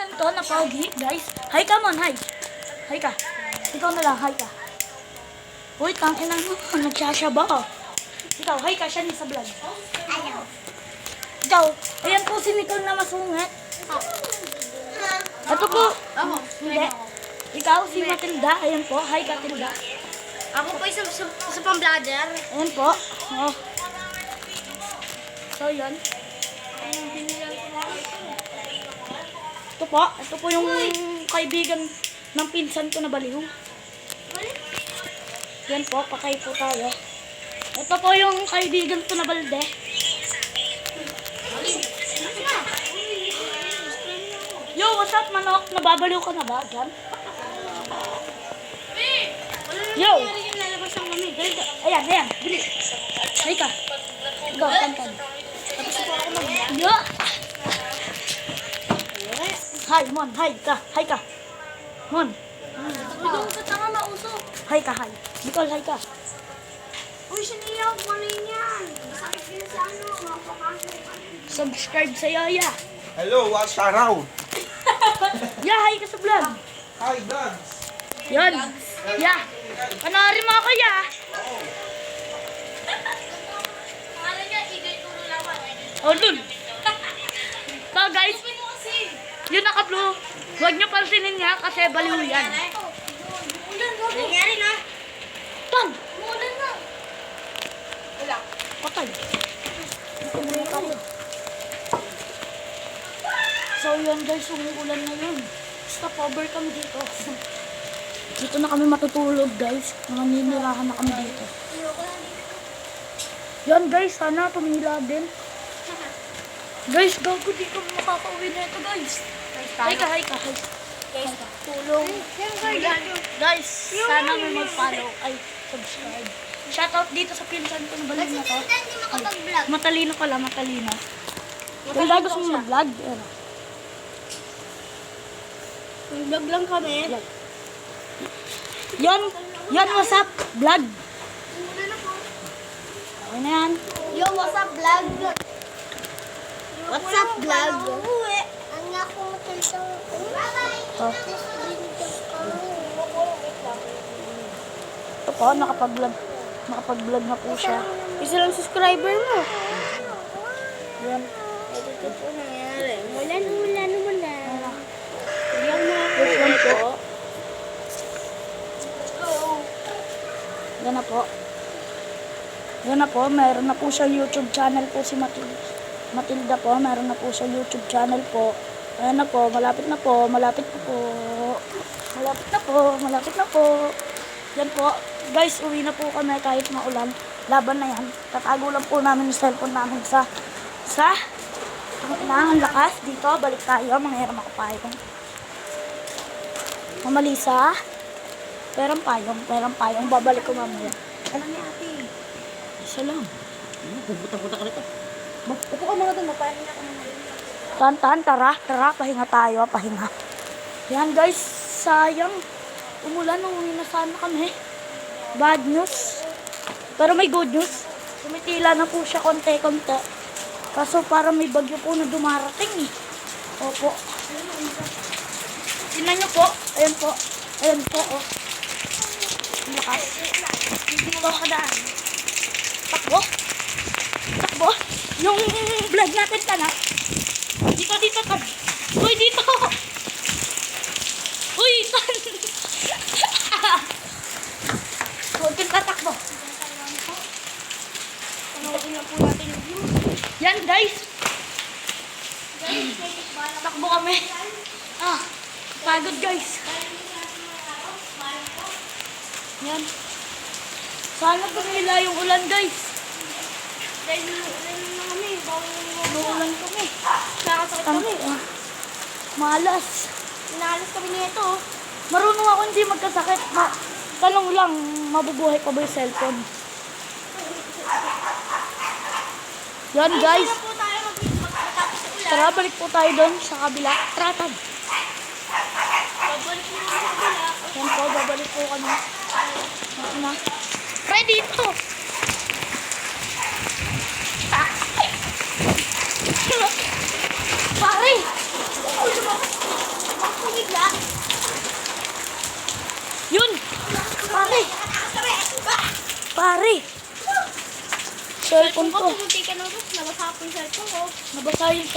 ganito na pogi, guys. Hi ka mon, hi. Hi ka. Ikaw na lang, hi ka. Uy, tangin na mo. Nagsasaba ka. Ikaw, hi ka. Siya ni sa vlog. Ayaw. Ikaw, ayan po si Nicole na masungit. Ito po. Ako. Hindi. Ikaw, si Matilda. Ayan po. Hi ka, Tilda. Ako po isa pang vlogger. Ayan po. Oh. So, yan. Ito po. Ito po yung kaibigan ng pinsan ko na baliw. Yan po. Pakay po tayo. Ito po yung kaibigan ko na balde. Yo, what's up, manok? Nababaliw ka na ba dyan? Yo! Ayan, ayan. Bili. Hay ka. Go, kantan. Tapos po ako mag... Yo! Hi, Mon. Hi ka. Hi ka. Mon. Ikaw sa tanga mausok. Hi ka, hi. Nicole, hi ka. Uy, siniyaw. Ano yan? Masakit din sa ano. Subscribe sa Yaya. Hello, what's around? Yeah, hi ka sa vlog. Hi, vlogs. Yan. Yeah. Panoorin mo ako, ya. Pangalan niya, Igay Tulo Lawan. Oh, dun. So, guys, yung naka-blue, huwag nyo pansinin niya kasi baliw yan. Nangyari na. Tan! Umulan na. Wala. Patay. Ito muna tayo. So, yun guys, umuulan na yun. Stop over kami dito. Dito na kami matutulog, guys. Naninirahan na kami dito. Yan, guys. Sana tumila din. Guys, gago. Di kami makakauwi na ito, guys. Hi ka, hi ka, hi. Tulong. Guys, sana may mag-follow. Ay, subscribe. Shoutout dito sa pinsan ko na balik na to. Hindi makapag-vlog. Matalino pala, matalino. Kung gusto mo mag-vlog, yan. Vlog lang kami. Yan, what's up? Vlog. Okay na yan. Yo, what's up, vlog? What's up, vlog? Ang ako matalitang... Oh. Ito po, nakapag-vlog na po siya. Isa lang subscriber mo. Yan. Ito po nangyari. Mulan. Wait lang po. Yan na po. Yan na po, meron na po siya YouTube channel po si Matilda po. Meron na po siya YouTube channel po. Ayan na po, malapit na po. Malapit na po. Yan po. Guys, uwi na po kami kahit maulan. Laban na yan. Tatago lang po namin yung cellphone namin sa ang lakas. Dito, balik tayo. Mga hirap ako payong. Mamalisa. Perang payong. Babalik ko mamaya. Alam niya, ate. Isa lang. Pupunta ka rito. Upo ka mga doon. Mapahin niya ako mga Tan, tara, pahinga tayo, pahinga. Yan guys, sayang. Umulan, uwi na sana kami. Bad news. Pero may good news. Tumitila na po siya konti-konti. Kaso para may bagyo po na dumarating eh. Opo. Tingnan nyo po. Ayan po. Oh. Ang lakas. Dito kadaan. Takbo. Yung vlog natin ka na. Dito, Tan. Uy, dito. Uy, Tan. Huwag kang tatakbo. Panoodin na po natin yung view. Yan, guys. Takbo kami. Pagod, guys. Yan. Sana tumila yung ulan, guys. Dahil ulan na kami. Uulan kami. Nakasakit kami. Malas. Inalas kami nito. Marunong ako hindi magkasakit. Tanong lang, mabubuhay pa ba yung cellphone? Yan, guys. Hindi na po tayo magtapos sa ulan. Tara, balik po tayo doon sa kabila. Tratad. Babalik mo sa kabila. Yan po, babalik po kami. Na. Ready to. Pare! pare. Cellphone ko. Pumunti ka na rin. Nabasa ko yung cellphone ko. Nabasa yung